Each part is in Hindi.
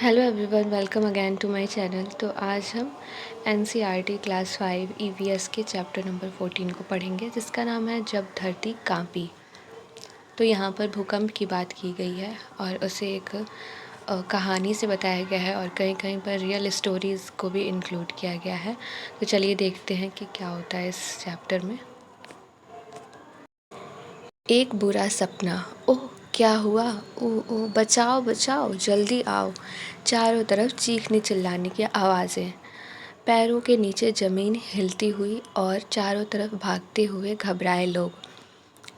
Hello everyone, welcome again to my channel. तो आज हम एनसीईआरटी क्लास 5 ईवीएस के चैप्टर नंबर 14 को पढ़ेंगे, जिसका नाम है जब धरती कांपी। तो यहाँ पर भूकंप की बात की गई है और उसे एक कहानी से बताया गया है और कहीं कहीं पर रियल स्टोरीज़ को भी इंक्लूड किया गया है। तो चलिए देखते हैं कि क्या होता है इस चैप्टर में। एक बुरा सपना। ओह, क्या हुआ? ओह ओह, बचाओ बचाओ, जल्दी आओ। चारों तरफ चीखने चिल्लाने की आवाज़ें। पैरों के नीचे ज़मीन हिलती हुई और चारों तरफ भागते हुए घबराए लोग।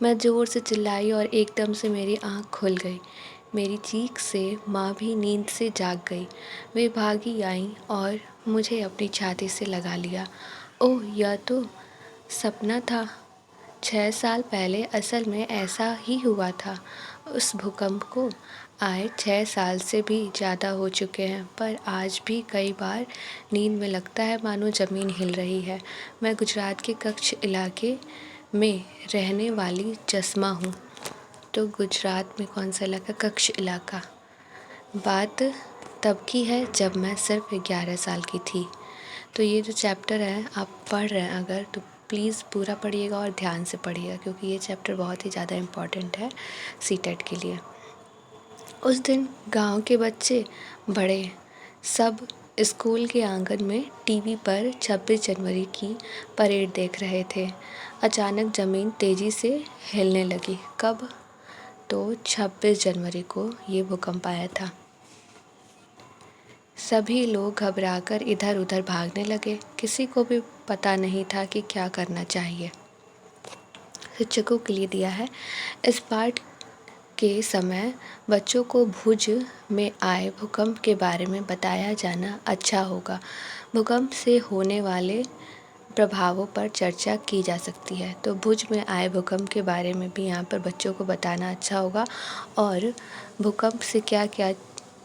मैं ज़ोर से चिल्लाई और एकदम से मेरी आँख खुल गई। मेरी चीख से माँ भी नींद से जाग गई। वे भागी आईं और मुझे अपनी छाती से लगा लिया। ओह, यह तो सपना था। 6 साल पहले असल में ऐसा ही हुआ था। उस भूकंप को आए 6 साल से भी ज़्यादा हो चुके हैं, पर आज भी कई बार नींद में लगता है मानो ज़मीन हिल रही है। मैं गुजरात के कच्छ इलाके में रहने वाली जस्मा हूँ। तो गुजरात में कौन सा इलाका? कच्छ इलाका। बात तब की है जब मैं सिर्फ 11 साल की थी। तो ये जो चैप्टर है, आप पढ़ रहे हैं अगर, तो प्लीज़ पूरा पढ़िएगा और ध्यान से पढ़िएगा, क्योंकि ये चैप्टर बहुत ही ज़्यादा इम्पॉर्टेंट है सीटेट के लिए। उस दिन गांव के बच्चे बड़े सब स्कूल के आंगन में टीवी पर 26 जनवरी की परेड देख रहे थे। अचानक ज़मीन तेज़ी से हिलने लगी। कब? तो 26 जनवरी को ये भूकंप आया था। सभी लोग घबराकर इधर उधर भागने लगे। किसी को भी पता नहीं था कि क्या करना चाहिए। शिक्षकों के लिए दिया है। इस पाठ के समय बच्चों को भुज में आए भूकंप के बारे में बताया जाना अच्छा होगा। भूकंप से होने वाले प्रभावों पर चर्चा की जा सकती है। तो भुज में आए भूकंप के बारे में भी यहाँ पर बच्चों को बताना अच्छा होगा, और भूकंप से क्या क्या,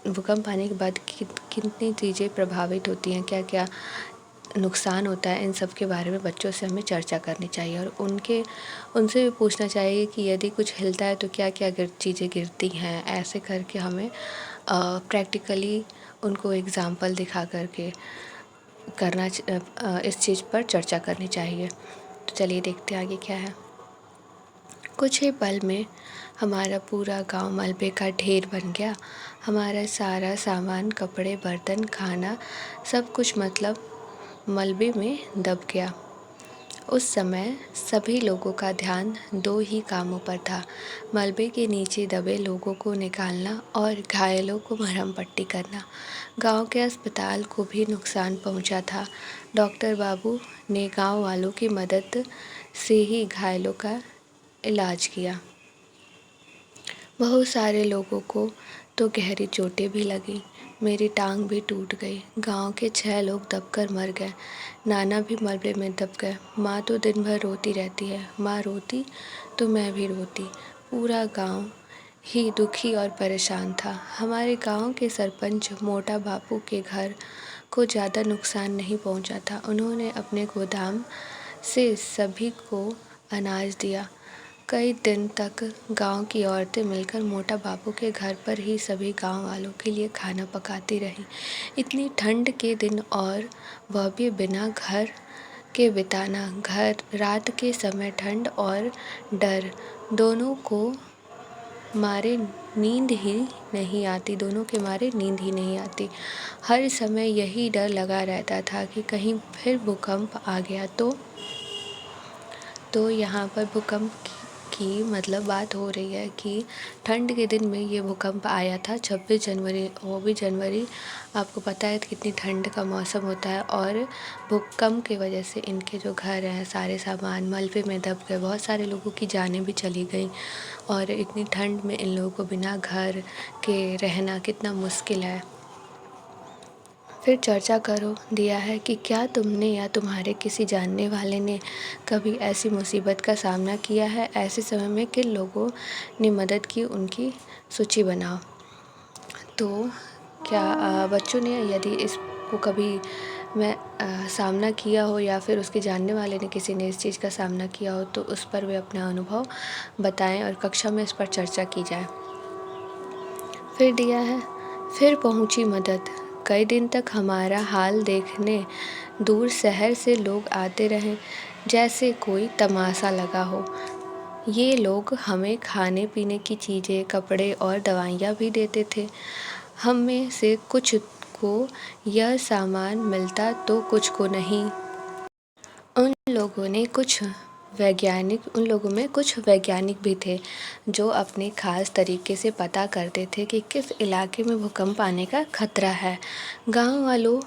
भूकंप आने के बाद कितनी चीज़ें प्रभावित होती हैं, क्या क्या नुकसान होता है, इन सब के बारे में बच्चों से हमें चर्चा करनी चाहिए। और उनसे भी पूछना चाहिए कि यदि कुछ हिलता है तो क्या क्या चीज़ें गिरती हैं। ऐसे करके हमें प्रैक्टिकली उनको एग्ज़ाम्पल दिखा करके इस चीज़ पर चर्चा करनी चाहिए। तो चलिए देखते हैं आगे क्या है। कुछ ही पल में हमारा पूरा गांव मलबे का ढेर बन गया। हमारा सारा सामान, कपड़े, बर्तन, खाना, सब कुछ मतलब मलबे में दब गया। उस समय सभी लोगों का ध्यान दो ही कामों पर था: मलबे के नीचे दबे लोगों को निकालना और घायलों को मरहम पट्टी करना। गांव के अस्पताल को भी नुकसान पहुंचा था। डॉक्टर बाबू ने गांव वालों की मदद से ही घायलों का इलाज किया। बहुत सारे लोगों को तो गहरी चोटें भी लगीं। मेरी टांग भी टूट गई। गांव के 6 लोग दबकर मर गए। नाना भी मलबे में दब गए। माँ तो दिन भर रोती रहती है। माँ रोती तो मैं भी रोती। पूरा गांव ही दुखी और परेशान था। हमारे गांव के सरपंच मोटा बापू के घर को ज़्यादा नुकसान नहीं पहुंचा था। उन्होंने अपने गोदाम से सभी को अनाज दिया। कई दिन तक गांव की औरतें मिलकर मोटा बापू के घर पर ही सभी गांव वालों के लिए खाना पकाती रहीं। इतनी ठंड के दिन, और वह भी बिना घर के बिताना। रात के समय ठंड और डर दोनों के मारे नींद ही नहीं आती। हर समय यही डर लगा रहता था कि कहीं फिर भूकंप आ गया तो यहाँ पर भूकंप की मतलब बात हो रही है कि ठंड के दिन में ये भूकंप आया था 26 जनवरी। वो भी जनवरी, आपको पता है कितनी ठंड का मौसम होता है, और भूकंप की वजह से इनके जो घर हैं, सारे सामान मलबे में दब गए। बहुत सारे लोगों की जानें भी चली गई, और इतनी ठंड में इन लोगों को बिना घर के रहना कितना मुश्किल है। फिर चर्चा करो दिया है कि क्या तुमने या तुम्हारे किसी जानने वाले ने कभी ऐसी मुसीबत का सामना किया है? ऐसे समय में किन लोगों ने मदद की, उनकी सूची बनाओ। तो क्या बच्चों ने, यदि इसको कभी सामना किया हो, या फिर उसके जानने वाले ने, किसी ने इस चीज़ का सामना किया हो, तो उस पर वे अपना अनुभव बताएं और कक्षा में इस पर चर्चा की जाए। फिर दिया है फिर पहुंची मदद। कई दिन तक हमारा हाल देखने दूर शहर से लोग आते रहे, जैसे कोई तमाशा लगा हो। ये लोग हमें खाने पीने की चीज़ें, कपड़े और दवाइयाँ भी देते थे। हम में से कुछ को यह सामान मिलता तो कुछ को नहीं। उन लोगों में कुछ वैज्ञानिक भी थे जो अपने खास तरीके से पता करते थे कि किस इलाके में भूकंप आने का खतरा है। गांव वालों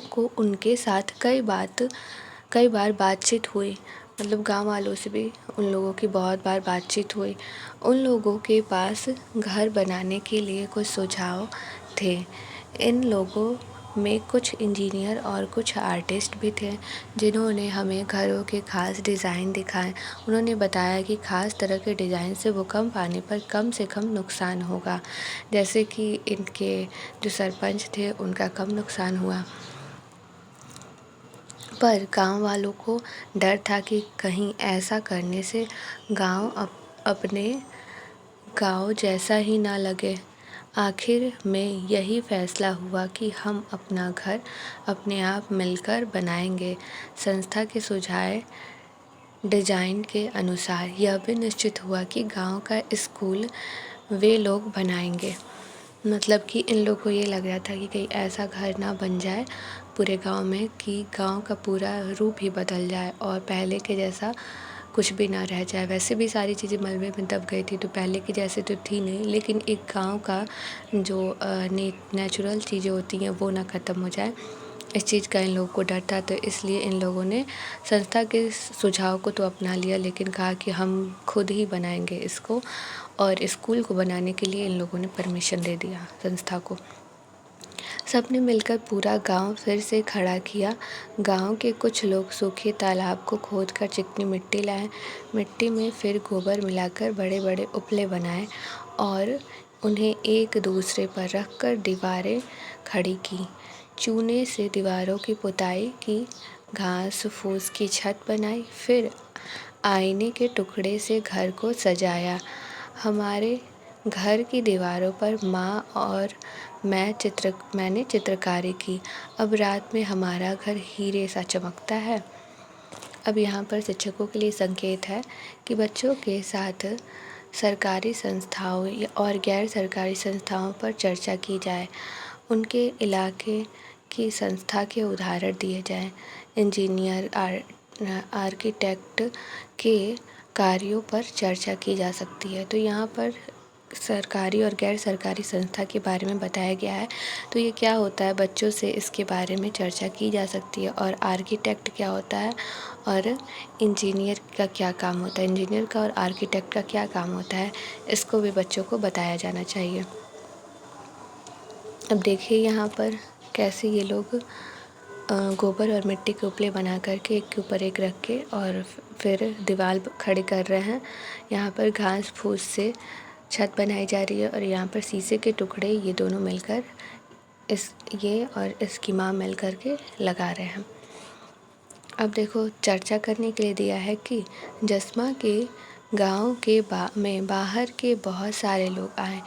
को उनके साथ कई बार बातचीत हुई। मतलब गांव वालों से भी उन लोगों की बहुत बार बातचीत हुई। उन लोगों के पास घर बनाने के लिए कुछ सुझाव थे। इन लोगों में कुछ इंजीनियर और कुछ आर्टिस्ट भी थे जिन्होंने हमें घरों के खास डिज़ाइन दिखाए। उन्होंने बताया कि खास तरह के डिज़ाइन से भूकंप आने पर कम से कम नुकसान होगा। जैसे कि इनके जो सरपंच थे उनका कम नुकसान हुआ। पर गांव वालों को डर था कि कहीं ऐसा करने से गांव अपने गांव जैसा ही ना लगे। आखिर में यही फैसला हुआ कि हम अपना घर अपने आप मिलकर बनाएंगे। संस्था के सुझाए डिजाइन के अनुसार यह भी निश्चित हुआ कि गांव का स्कूल वे लोग बनाएंगे। मतलब कि इन लोगों को ये लग रहा था कि कहीं ऐसा घर ना बन जाए पूरे गांव में कि गांव का पूरा रूप ही बदल जाए और पहले के जैसा कुछ भी ना रह जाए। वैसे भी सारी चीज़ें मलबे में दब गई थी तो पहले की जैसे तो थी नहीं, लेकिन एक गांव का जो नेचुरल चीज़ें होती हैं वो ना ख़त्म हो जाए, इस चीज़ का इन लोगों को डर था। तो इसलिए इन लोगों ने संस्था के सुझाव को तो अपना लिया, लेकिन कहा कि हम खुद ही बनाएंगे इसको। और स्कूल को बनाने के लिए इन लोगों ने परमिशन दे दिया संस्था को। सबने मिलकर पूरा गांव फिर से खड़ा किया। गांव के कुछ लोग सूखे तालाब को खोदकर चिकनी मिट्टी लाए। मिट्टी में फिर गोबर मिलाकर बड़े बड़े उपले बनाए और उन्हें एक दूसरे पर रखकर दीवारें खड़ी की। चूने से दीवारों की पुताई की, घास फूस की छत बनाई, फिर आईने के टुकड़े से घर को सजाया। हमारे घर की दीवारों पर माँ और मैंने चित्रकारी की। अब रात में हमारा घर हीरे सा चमकता है। अब यहाँ पर शिक्षकों के लिए संकेत है कि बच्चों के साथ सरकारी संस्थाओं और गैर सरकारी संस्थाओं पर चर्चा की जाए। उनके इलाके की संस्था के उदाहरण दिए जाएं। इंजीनियर आर्किटेक्ट के कार्यों पर चर्चा की जा सकती है। तो यहाँ पर सरकारी और गैर सरकारी संस्था के बारे में बताया गया है। तो ये क्या होता है, बच्चों से इसके बारे में चर्चा की जा सकती है। और आर्किटेक्ट क्या होता है और इंजीनियर का क्या काम होता है, इंजीनियर का और आर्किटेक्ट का क्या काम होता है, इसको भी बच्चों को बताया जाना चाहिए। अब देखिए यहाँ पर कैसे ये लोग गोबर और मिट्टी के उपले बना करके एक के ऊपर एक रख के और फिर दीवार खड़ी कर रहे हैं। यहाँ पर घास फूस से छत बनाई जा रही है और यहाँ पर शीशे के टुकड़े ये दोनों मिलकर ये और इसकी माँ मिल कर के लगा रहे हैं। अब देखो चर्चा करने के लिए दिया है कि जस्मा के गांव के में बाहर के बहुत सारे लोग आए।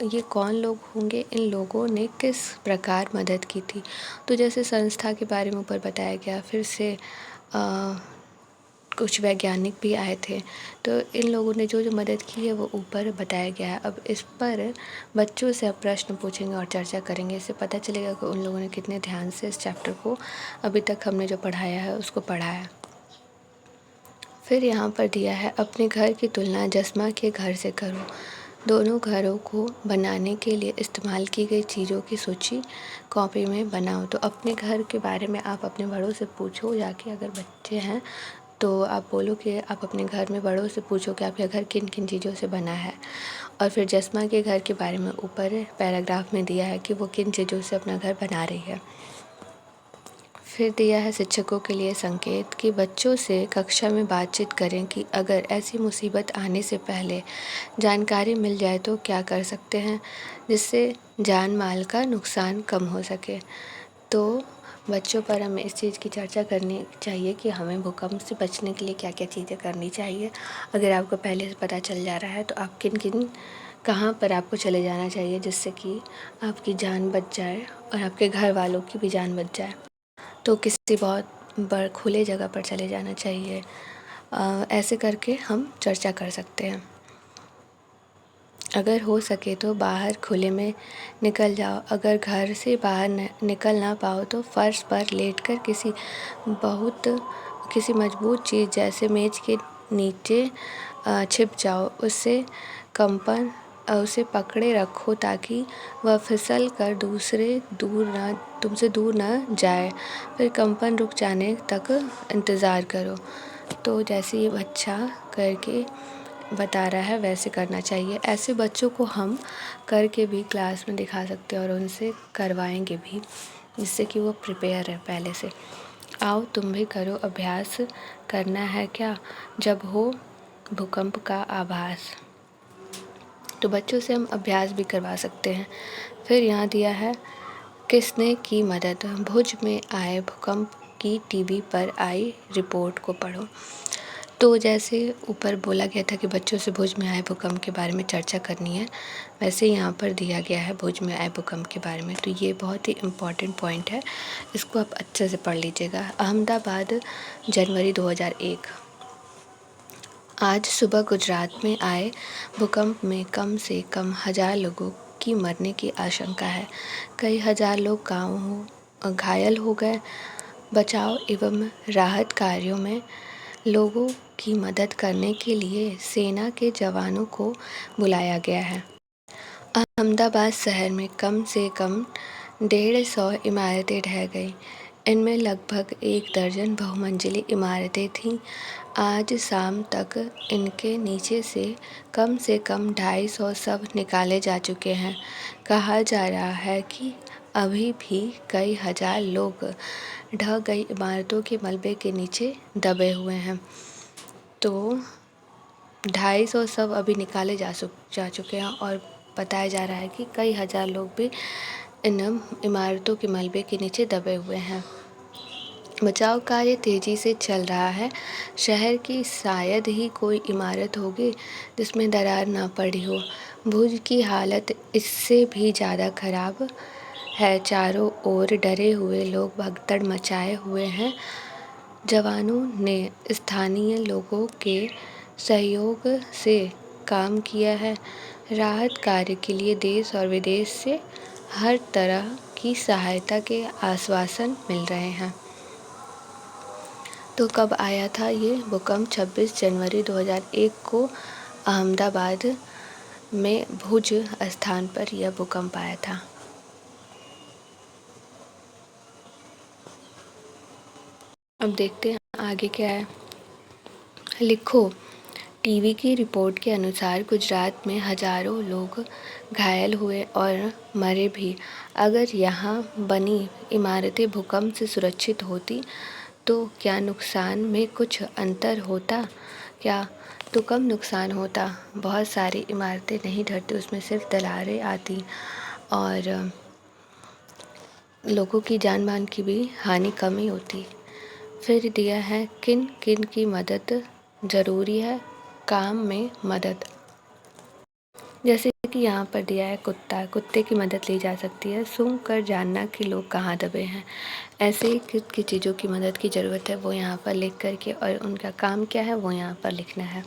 ये कौन लोग होंगे, इन लोगों ने किस प्रकार मदद की थी। तो जैसे संस्था के बारे में ऊपर बताया गया, फिर से कुछ वैज्ञानिक भी आए थे। तो इन लोगों ने जो मदद की है वो ऊपर बताया गया है। अब इस पर बच्चों से अब प्रश्न पूछेंगे और चर्चा करेंगे। इससे पता चलेगा कि उन लोगों ने कितने ध्यान से इस चैप्टर को अभी तक हमने जो पढ़ाया है उसको पढ़ा है। फिर यहाँ पर दिया है अपने घर की तुलना जस्मा के घर से करो। दोनों घरों को बनाने के लिए इस्तेमाल की गई चीज़ों की सूची कॉपी में बनाओ। तो अपने घर के बारे में आप अपने बड़ों से पूछो जाके, अगर बच्चे हैं तो आप बोलो कि आप अपने घर में बड़ों से पूछो कि आपका घर किन किन चीज़ों से बना है। और फिर जस्मा के घर के बारे में ऊपर पैराग्राफ में दिया है कि वो किन चीज़ों से अपना घर बना रही है। फिर दिया है शिक्षकों के लिए संकेत कि बच्चों से कक्षा में बातचीत करें कि अगर ऐसी मुसीबत आने से पहले जानकारी मिल जाए तो क्या कर सकते हैं जिससे जान माल का नुकसान कम हो सके। तो बच्चों पर हमें इस चीज़ की चर्चा करनी चाहिए कि हमें भूकंप से बचने के लिए क्या क्या चीज़ें करनी चाहिए। अगर आपको पहले से पता चल जा रहा है तो आप किन किन कहाँ पर आपको चले जाना चाहिए जिससे कि आपकी जान बच जाए और आपके घर वालों की भी जान बच जाए। तो किसी बहुत खुले जगह पर चले जाना चाहिए। ऐसे करके हम चर्चा कर सकते हैं। अगर हो सके तो बाहर खुले में निकल जाओ। अगर घर से बाहर निकल ना पाओ तो फर्श पर लेटकर किसी मजबूत चीज़ जैसे मेज के नीचे छिप जाओ। उसे पकड़े रखो ताकि वह फिसल कर तुमसे दूर ना जाए। फिर कंपन रुक जाने तक इंतज़ार करो। तो जैसे ये बच्चा करके बता रहा है वैसे करना चाहिए। ऐसे बच्चों को हम करके भी क्लास में दिखा सकते हैं और उनसे करवाएंगे भी, जिससे कि वो प्रिपेयर है पहले से। आओ तुम भी करो अभ्यास। करना है क्या? जब हो भूकंप का आभास। तो बच्चों से हम अभ्यास भी करवा सकते हैं। फिर यहाँ दिया है किसने की मदद। भुज में आए भूकंप की टीवी पर आई रिपोर्ट को पढ़ो। तो जैसे ऊपर बोला गया था कि बच्चों से भुज में आए भूकंप के बारे में चर्चा करनी है, वैसे यहाँ पर दिया गया है भुज में आए भूकंप के बारे में। तो ये बहुत ही इम्पॉर्टेंट पॉइंट है, इसको आप अच्छे से पढ़ लीजिएगा। अहमदाबाद, जनवरी 2001। आज सुबह गुजरात में आए भूकंप में कम से कम 1000 लोगों की मरने की आशंका है। कई हजार लोग घायल हो गए। बचाव एवं राहत कार्यों में लोगों की मदद करने के लिए सेना के जवानों को बुलाया गया है। अहमदाबाद शहर में कम से कम 150 इमारतें ढह गईं। इनमें लगभग 1 दर्जन बहुमंजिली इमारतें थीं। आज शाम तक इनके नीचे से कम 250 शव निकाले जा चुके हैं। कहा जा रहा है कि अभी भी कई हजार लोग ढह गई इमारतों के मलबे के नीचे दबे हुए हैं। तो 250 शव अभी निकाले जा चुके हैं और बताया जा रहा है कि कई हजार लोग भी इन इमारतों के मलबे के नीचे दबे हुए हैं। बचाव कार्य तेजी से चल रहा है। शहर की शायद ही कोई इमारत होगी जिसमें दरार ना पड़ी हो। भुज की हालत इससे भी ज़्यादा खराब है। चारों ओर डरे हुए लोग भगदड़ मचाए हुए हैं। जवानों ने स्थानीय लोगों के सहयोग से काम किया है। राहत कार्य के लिए देश और विदेश से हर तरह की सहायता के आश्वासन मिल रहे हैं। तो कब आया था ये भूकंप? 26 जनवरी 2001 को अहमदाबाद में भुज स्थान पर यह भूकंप आया था। अब देखते हैं आगे क्या है। लिखो। टीवी की रिपोर्ट के अनुसार गुजरात में हजारों लोग घायल हुए और मरे भी। अगर यहाँ बनी इमारतें भूकंप से सुरक्षित होती तो क्या नुकसान में कुछ अंतर होता? क्या तो कम नुकसान होता। बहुत सारी इमारतें नहीं ढहती, उसमें सिर्फ दरारें आती और लोगों की जान माल की भी हानि कम ही होती। फिर दिया है किन किन की मदद ज़रूरी है काम में मदद। जैसे कि यहाँ पर दिया है कुत्ते की मदद ली जा सकती है। सूंघ कर जानना कि लोग कहाँ दबे हैं। ऐसे ही किन चीज़ों की मदद की ज़रूरत है वो यहाँ पर लिख करके और उनका काम क्या है वो यहाँ पर लिखना है।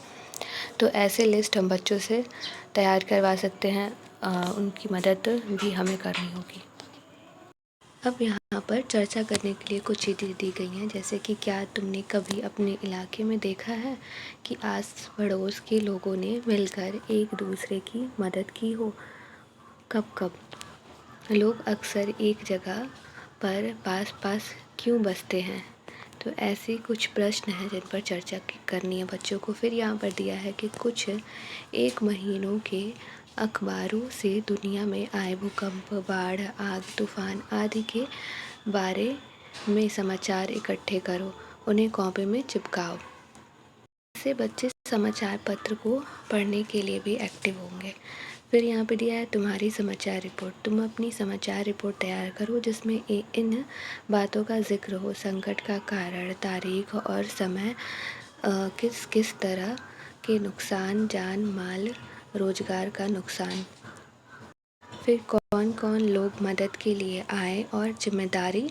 तो ऐसे लिस्ट हम बच्चों से तैयार करवा सकते हैं। उनकी मदद भी हमें करनी होगी। अब यहाँ पर चर्चा करने के लिए कुछ चीज़ें दी गई हैं, जैसे कि क्या तुमने कभी अपने इलाके में देखा है कि आस पड़ोस के लोगों ने मिलकर एक दूसरे की मदद की हो? कब कब? लोग अक्सर एक जगह पर पास पास क्यों बसते हैं? तो ऐसे कुछ प्रश्न हैं जिन पर चर्चा करनी है बच्चों को। फिर यहाँ पर दिया है कि कुछ एक महीनों के अखबारों से दुनिया में आए भूकंप, बाढ़, आग, तूफान आदि के बारे में समाचार इकट्ठे करो, उन्हें कॉपी में चिपकाओ। इससे बच्चे समाचार पत्र को पढ़ने के लिए भी एक्टिव होंगे। फिर यहाँ पे दिया है तुम्हारी समाचार रिपोर्ट। तुम अपनी समाचार रिपोर्ट तैयार करो जिसमें इन बातों का जिक्र हो: संकट का कारण, तारीख और समय, किस किस तरह के नुकसान, जान माल रोजगार का नुकसान। फिर कौन कौन लोग मदद के लिए आए और जिम्मेदारी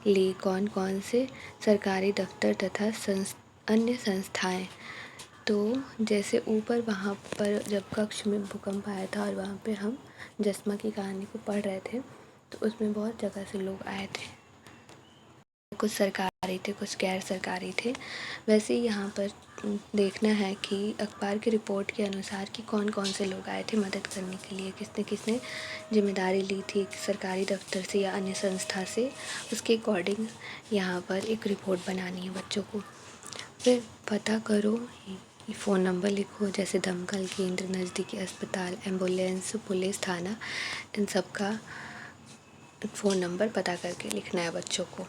ली, कौन कौन से सरकारी दफ्तर तथा अन्य संस्थाएं। तो जैसे ऊपर वहाँ पर जब कक्ष में भूकंप आया था और वहाँ पे हम जस्मा की कहानी को पढ़ रहे थे तो उसमें बहुत जगह से लोग आए थे, कुछ सरकारी थे कुछ गैर सरकारी थे। वैसे ही यहाँ पर देखना है कि अखबार की रिपोर्ट के अनुसार कि कौन कौन से लोग आए थे मदद करने के लिए, किसने किसने जिम्मेदारी ली थी सरकारी दफ्तर से या अन्य संस्था से, उसके अकॉर्डिंग यहाँ पर एक रिपोर्ट बनानी है बच्चों को। फिर पता करो, फ़ोन नंबर लिखो जैसे दमकल केंद्र, नज़दीकी अस्पताल, एम्बुलेंस, पुलिस थाना, इन सब का फ़ोन नंबर पता करके लिखना है बच्चों को।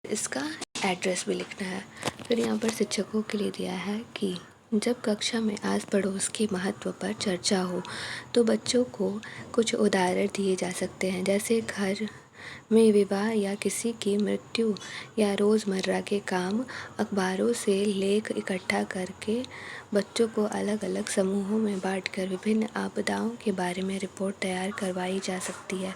इसका एड्रेस भी लिखना है। फिर यहाँ पर शिक्षकों के लिए दिया है कि जब कक्षा में आस पड़ोस के महत्व पर चर्चा हो तो बच्चों को कुछ उदाहरण दिए जा सकते हैं, जैसे घर में विवाह या किसी की मृत्यु या रोज़मर्रा के काम। अखबारों से लेख इकट्ठा करके बच्चों को अलग अलग समूहों में बांटकर विभिन्न आपदाओं के बारे में रिपोर्ट तैयार करवाई जा सकती है।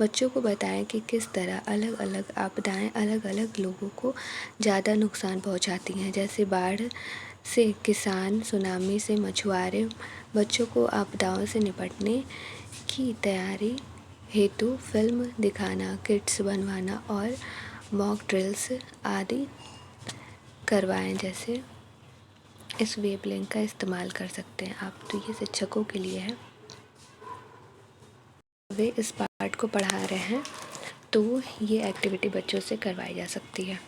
बच्चों को बताएं कि किस तरह अलग अलग आपदाएं अलग अलग लोगों को ज़्यादा नुकसान पहुंचाती हैं, जैसे बाढ़ से किसान, सुनामी से मछुआरे। बच्चों को आपदाओं से निपटने की तैयारी हेतु फिल्म दिखाना, किट्स बनवाना और मॉक ड्रिल्स आदि करवाएं। जैसे इस वेब लिंक का इस्तेमाल कर सकते हैं आप। तो ये शिक्षकों के लिए है, वे इस पार्ट को पढ़ा रहे हैं तो ये एक्टिविटी बच्चों से करवाई जा सकती है।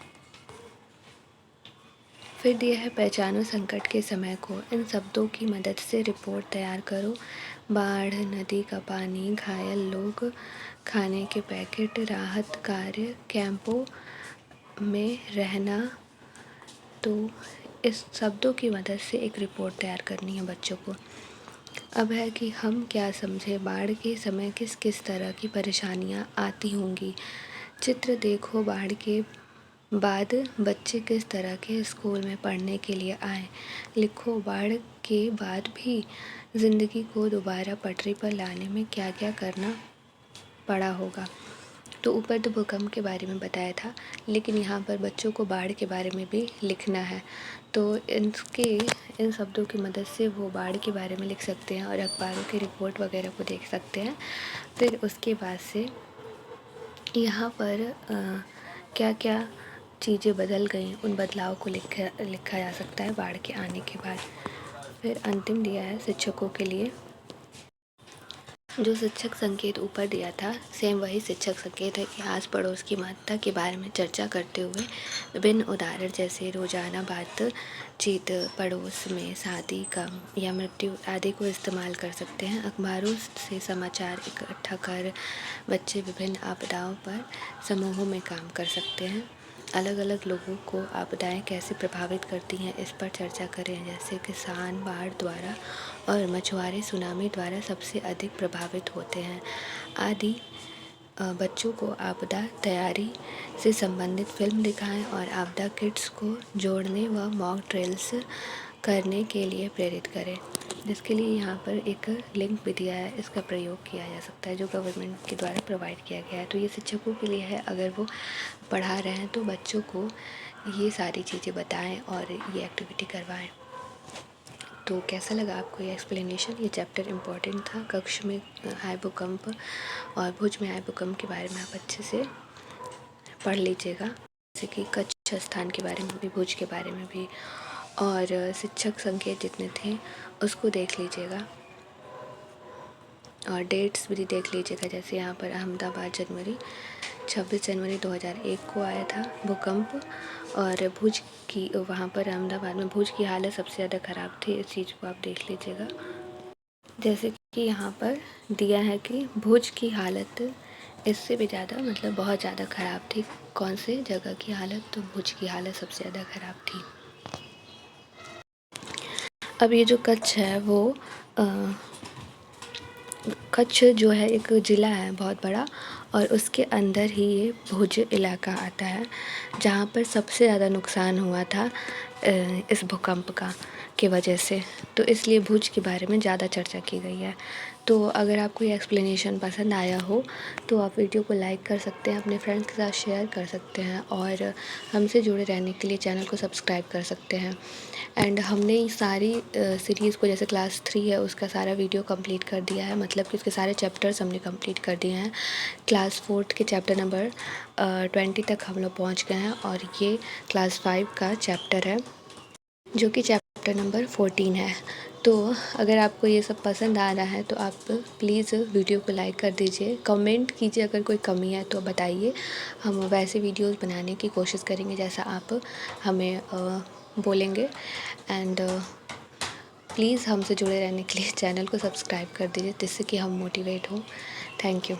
फिर दिया है पहचानो संकट के समय को, इन शब्दों की मदद से रिपोर्ट तैयार करो: बाढ़, नदी का पानी, घायल लोग, खाने के पैकेट, राहत कार्य, कैंपों में रहना। तो इस शब्दों की मदद से एक रिपोर्ट तैयार करनी है बच्चों को। अब है कि हम क्या समझें, बाढ़ के समय किस किस तरह की परेशानियां आती होंगी। चित्र देखो, बाढ़ के बाद बच्चे किस तरह के स्कूल में पढ़ने के लिए आए। लिखो, बाढ़ के बाद भी ज़िंदगी को दोबारा पटरी पर लाने में क्या क्या करना पड़ा होगा। तो ऊपर तो भूकंप के बारे में बताया था, लेकिन यहाँ पर बच्चों को बाढ़ के बारे में भी लिखना है। तो इन शब्दों की मदद से वो बाढ़ के बारे में लिख सकते हैं और अखबारों की रिपोर्ट वगैरह को देख सकते हैं। फिर उसके बाद से यहाँ पर क्या क्या चीज़ें बदल गई, उन बदलाव को लिखा जा सकता है बाढ़ के आने के बाद। फिर अंतिम दिया है शिक्षकों के लिए, जो शिक्षक संकेत ऊपर दिया था सेम वही शिक्षक संकेत है कि आस पड़ोस की महत्ता के बारे में चर्चा करते हुए विभिन्न उदाहरण जैसे रोजाना बातचीत, पड़ोस में शादी, कम या मृत्यु आदि को इस्तेमाल कर सकते हैं। अखबारों से समाचार इकट्ठा कर बच्चे विभिन्न आपदाओं पर समूहों में काम कर सकते हैं। अलग अलग लोगों को आपदाएं कैसे प्रभावित करती हैं इस पर चर्चा करें, जैसे किसान बाढ़ द्वारा और मछुआरे सुनामी द्वारा सबसे अधिक प्रभावित होते हैं आदि। बच्चों को आपदा तैयारी से संबंधित फिल्म दिखाएं और आपदा किट्स को जोड़ने व मॉक ड्रिल्स करने के लिए प्रेरित करें, जिसके लिए यहाँ पर एक लिंक भी दिया है, इसका प्रयोग किया जा सकता है जो गवर्नमेंट के द्वारा प्रोवाइड किया गया है। तो ये शिक्षकों के लिए है, अगर वो पढ़ा रहे हैं तो बच्चों को ये सारी चीज़ें बताएं और ये एक्टिविटी करवाएं। तो कैसा लगा आपको ये एक्सप्लेनेशन? ये चैप्टर इम्पोर्टेंट था। कक्ष में आए भूकंप और भुज में आए भूकंप के बारे में आप अच्छे से पढ़ लीजिएगा, जैसे कि कच्छ स्थान के बारे में भी, भुज के बारे में भी, और शिक्षक संकेत जितने थे उसको देख लीजिएगा और डेट्स भी देख लीजिएगा। जैसे यहाँ पर अहमदाबाद 26 जनवरी 2001 को आया था भूकंप, और भुज की वहाँ पर अहमदाबाद में भुज की हालत सबसे ज़्यादा ख़राब थी। इस चीज़ को आप देख लीजिएगा। जैसे कि यहाँ पर दिया है कि भुज की हालत इससे भी ज़्यादा, मतलब बहुत ज़्यादा ख़राब थी। कौन से जगह की हालत? तो भुज की हालत सबसे ज़्यादा ख़राब थी। अब ये जो कच्छ है वो कच्छ जो है एक ज़िला है बहुत बड़ा, और उसके अंदर ही ये भुज इलाका आता है, जहाँ पर सबसे ज़्यादा नुकसान हुआ था इस भूकंप का की वजह से। तो इसलिए भुज के बारे में ज़्यादा चर्चा की गई है। तो अगर आपको ये एक्सप्लेनेशन पसंद आया हो तो आप वीडियो को लाइक कर सकते हैं, अपने फ्रेंड्स के साथ शेयर कर सकते हैं, और हमसे जुड़े रहने के लिए चैनल को सब्सक्राइब कर सकते हैं। एंड हमने ये सारी सीरीज़ को, जैसे क्लास 3 है उसका सारा वीडियो कंप्लीट कर दिया है, मतलब कि उसके सारे चैप्टर्स हमने कंप्लीट कर दिए हैं। क्लास 4 के चैप्टर नंबर 20 तक हम लोग पहुँच गए हैं, और ये क्लास 5 का चैप्टर है जो कि चैप्टर नंबर 14 है। तो अगर आपको ये सब पसंद आ रहा है तो आप प्लीज़ वीडियो को लाइक कर दीजिए, कमेंट कीजिए, अगर कोई कमी है तो बताइए। हम वैसे वीडियोस बनाने की कोशिश करेंगे जैसा आप हमें बोलेंगे। एंड प्लीज़ हमसे जुड़े रहने के लिए चैनल को सब्सक्राइब कर दीजिए, जिससे कि हम मोटिवेट हों। Thank you.